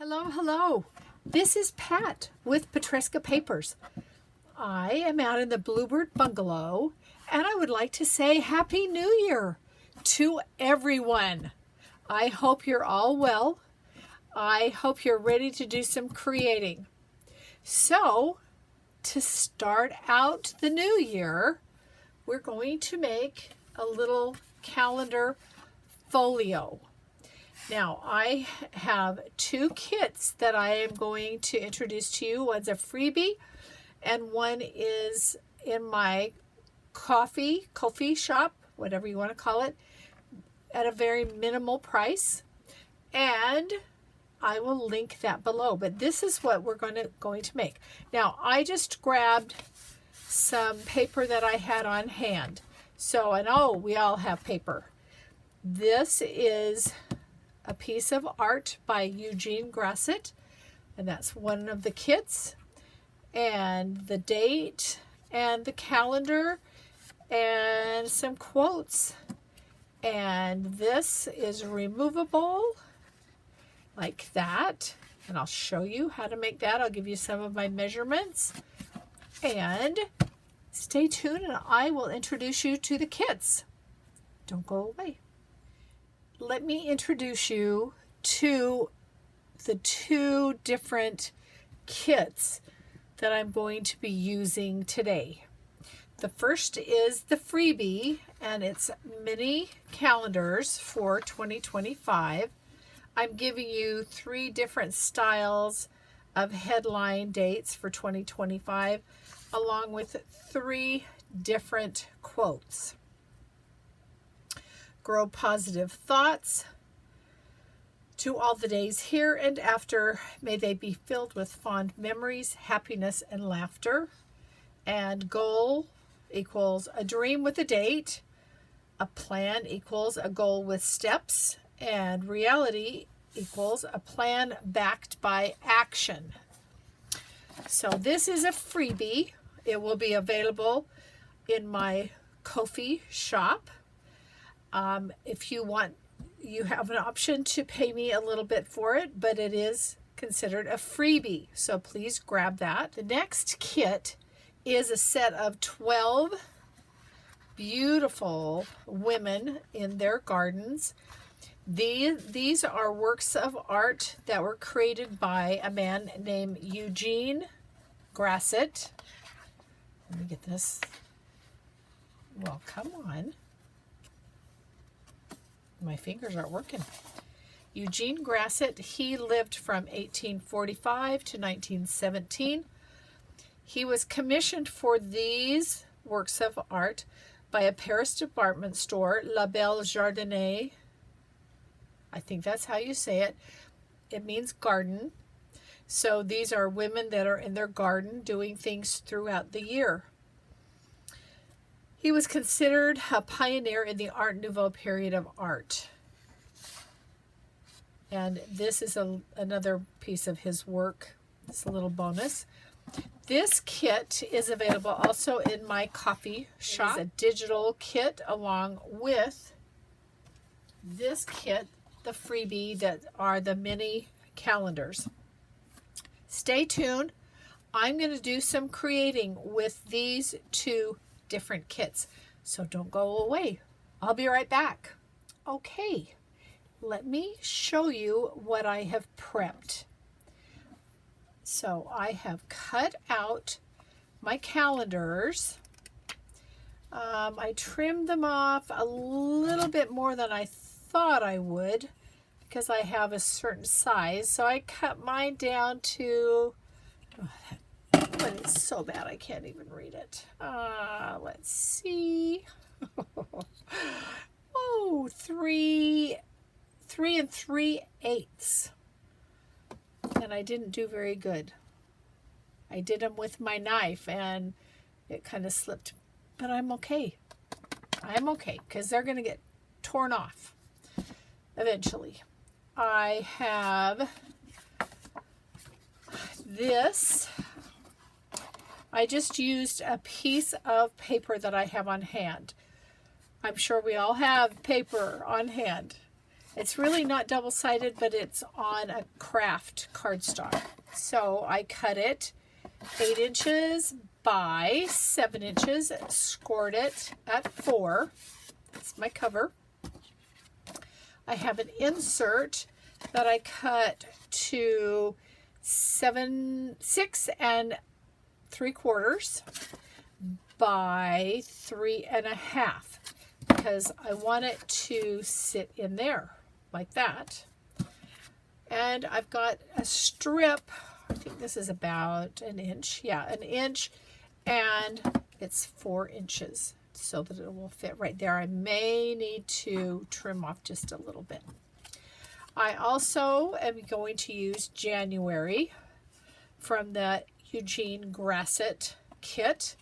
Hello, hello. This is Pat with Petresca Papers. I am out in the Bluebird Bungalow, and I would like to say Happy New Year to everyone. I hope you're all well. I hope you're ready to do some creating. So, to start out the new year, we're going to make a little calendar folio. Now, I have two kits that I am going to introduce to you. One's a freebie, and one is in my coffee shop, whatever you want to call it, at a very minimal price. And I will link that below. But this is what we're going to make. Now, I just grabbed some paper that I had on hand. So, and oh, we all have paper. This is a piece of art by Eugene Grasset, and that's one of the kits, and the date and the calendar and some quotes. And this is removable like that, and I'll show you how to make that. I'll give you some of my measurements, and stay tuned and I will introduce you to the kits. Don't go away. Let me introduce you to the two different kits that I'm going to be using today. The first is the freebie, and it's mini calendars for 2025. I'm giving you 3 different styles of headline dates for 2025, along with 3 different quotes. Grow positive thoughts. To all the days here and after, may they be filled with fond memories, happiness, and laughter. And goal equals a dream with a date. A plan equals a goal with steps. And reality equals a plan backed by action. So this is a freebie. It will be available in my Ko-fi shop. If you want, you have an option to pay me a little bit for it, but it is considered a freebie, so please grab that. The next kit is a set of 12 beautiful women in their gardens. These are works of art that were created by a man named Eugene Grasset. Let me get this. Well, come on. My fingers aren't working. Eugene Grasset, he lived from 1845 to 1917. He was commissioned for these works of art by a Paris department store, La Belle Jardinier. I think that's how you say it. It means garden. So these are women that are in their garden doing things throughout the year. He was considered a pioneer in the Art Nouveau period of art. And this is another piece of his work. It's a little bonus. This kit is available also in my coffee shop. It's a digital kit along with this kit, the freebie, that are the mini calendars. Stay tuned. I'm going to do some creating with these two different kits, so don't go away. I'll be right back. Okay, let me show you what I have prepped. So I have cut out my calendars. I trimmed them off a little bit more than I thought I would because I have a certain size, so I cut mine down to but it's so bad I can't even read it. Let's see. Oh, 3 3/8. And I didn't do very good. I did them with my knife and it kind of slipped, but I'm okay. I'm okay because they're going to get torn off eventually. I have this. I just used a piece of paper that I have on hand. I'm sure we all have paper on hand. It's really not double-sided, but it's on a craft cardstock. So I cut it 8 inches by 7 inches, scored it at 4. That's my cover. I have an insert that I cut to 6 3/4 by 3.5 because I want it to sit in there like that. And I've got a strip, I think this is about an inch, yeah, an inch, and it's 4 inches so that it will fit right there. I may need to trim off just a little bit. I also am going to use January from the Eugene Grasset kit.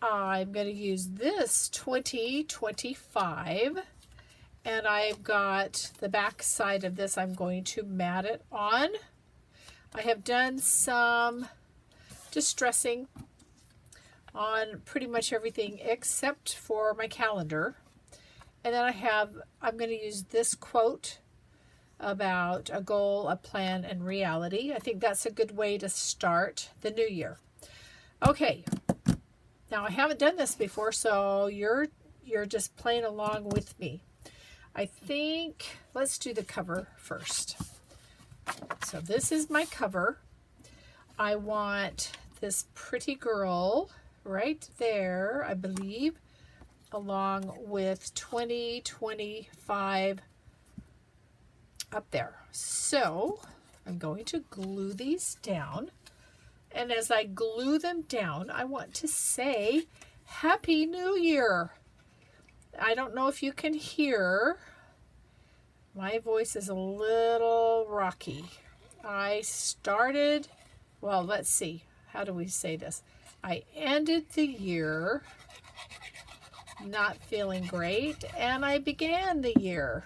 I'm going to use this 2025, and I've got the back side of this. I'm going to mat it on. I have done some distressing on pretty much everything except for my calendar. And then I'm going to use this quote about a goal, a plan, and reality. I think that's a good way to start the new year. Okay, now I haven't done this before, so you're just playing along with me. I think, let's do the cover first. So this is my cover. I want this pretty girl right there, I believe, along with 2025 up there. So I'm going to glue these down. And as I glue them down, I want to say Happy New Year. I don't know if you can hear. My voice is a little rocky. I started, well, let's see. How do we say this? I ended the year not feeling great, and I began the year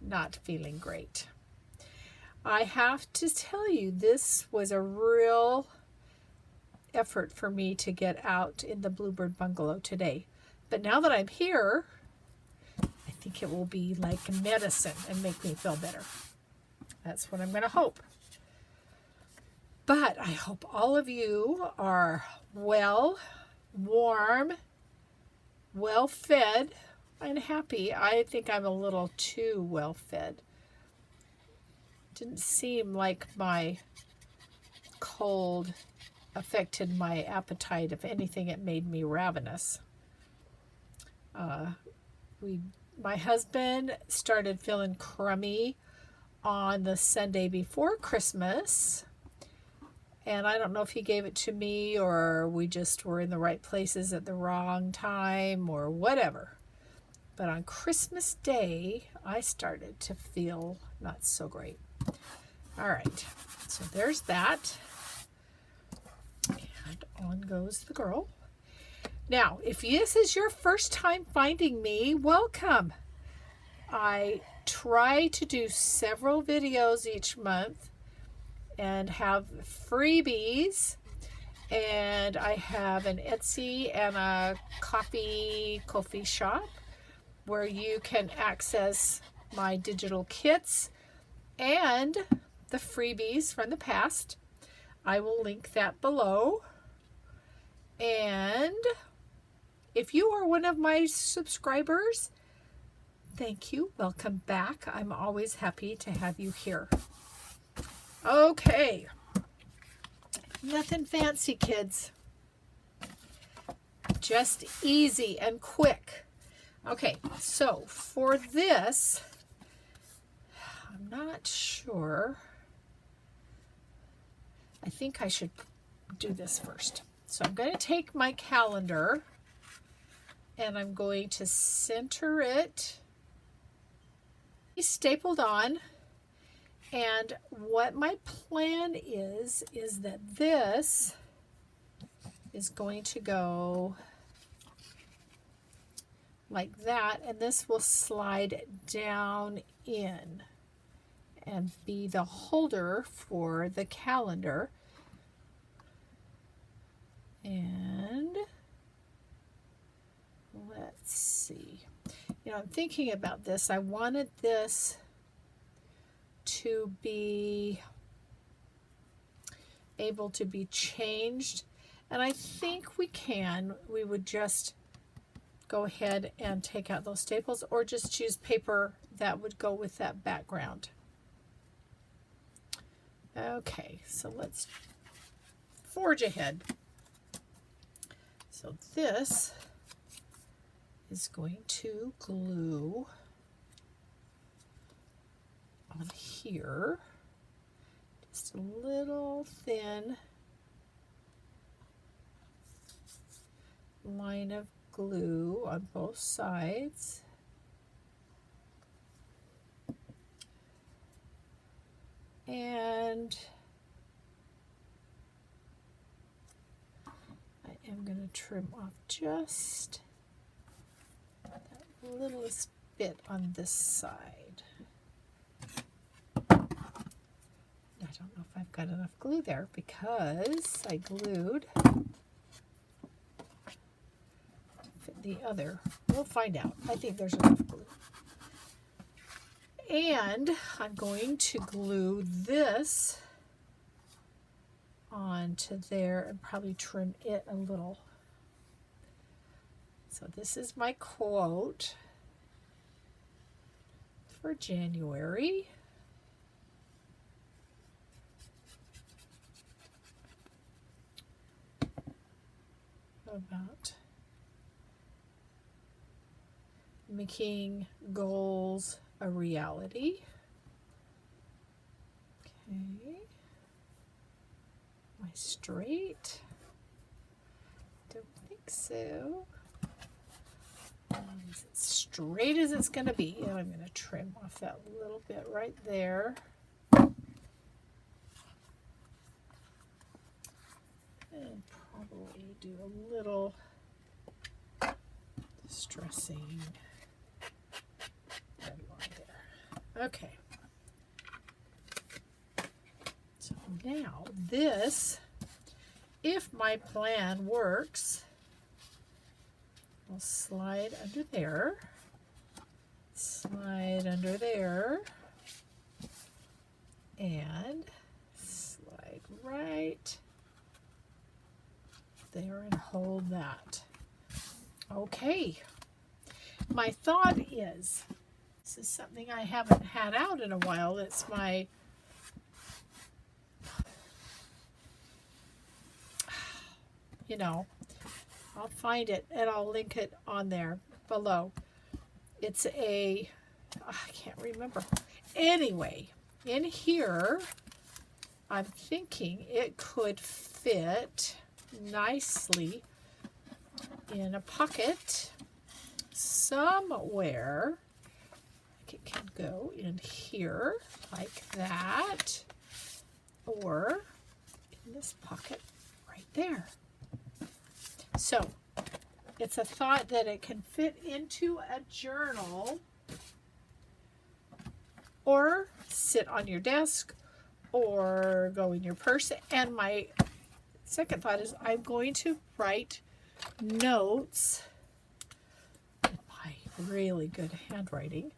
not feeling great. I have to tell you, this was a real effort for me to get out in the Bluebird Bungalow today. But now that I'm here, I think it will be like medicine and make me feel better. That's what I'm going to hope. But I hope all of you are well, warm, well fed, and happy. I think I'm a little too well fed. Didn't seem like my cold affected my appetite. If anything, it made me ravenous. My husband started feeling crummy on the Sunday before Christmas. And I don't know if he gave it to me or we just were in the right places at the wrong time or whatever. But on Christmas Day, I started to feel not so great. All right, so there's that. And on goes the girl. Now, if this is your first time finding me, welcome. I try to do several videos each month and have freebies, and I have an Etsy and a coffee shop where you can access my digital kits and the freebies from the past. I will link that below. And if you are one of my subscribers, thank you. Welcome back. I'm always happy to have you here. Okay. Nothing fancy, kids. Just easy and quick. Okay, so for this, I'm not sure. I think I should do this first. So I'm going to take my calendar and I'm going to center it, stapled on. And what my plan is that this is going to go like that, and this will slide down in and be the holder for the calendar. And let's see. I'm thinking about this. I wanted this to be able to be changed, and I think we can. We would just go ahead and take out those staples, or just choose paper that would go with that background. Okay, so let's forge ahead. So this is going to glue on here, just a little thin line of glue on both sides. And I am going to trim off just that littlest bit on this side. I don't know if I've got enough glue there because I glued the other. We'll find out. I think there's enough glue. And I'm going to glue this onto there and probably trim it a little. So this is my quote for January. About making goals a reality. Okay. Am I straight? Don't think so. Is it straight as it's going to be? And I'm going to trim off that little bit right there. And probably do a little distressing. Okay, so now this, if my plan works, I'll slide under there, slide under there, and slide right there and hold that. Okay, my thought is, this is something I haven't had out in a while. It's my I'll find it and I'll link it on there below. It's I can't remember. Anyway, in here, I'm thinking it could fit nicely in a pocket somewhere. It can go in here like that, or in this pocket right there. So it's a thought that it can fit into a journal or sit on your desk or go in your purse. And my second thought is I'm going to write notes in my really good handwriting.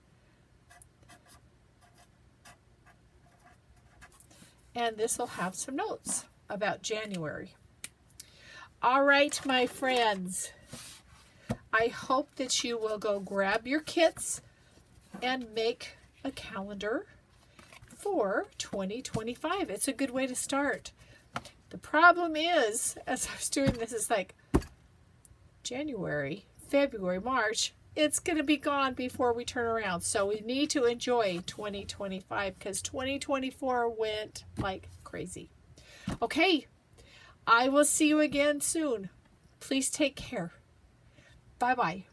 And this will have some notes about January. All right, my friends. I hope that you will go grab your kits and make a calendar for 2025. It's a good way to start. The problem is, as I was doing this, it's like January, February, March. It's going to be gone before we turn around. So we need to enjoy 2025 because 2024 went like crazy. Okay, I will see you again soon. Please take care. Bye-bye.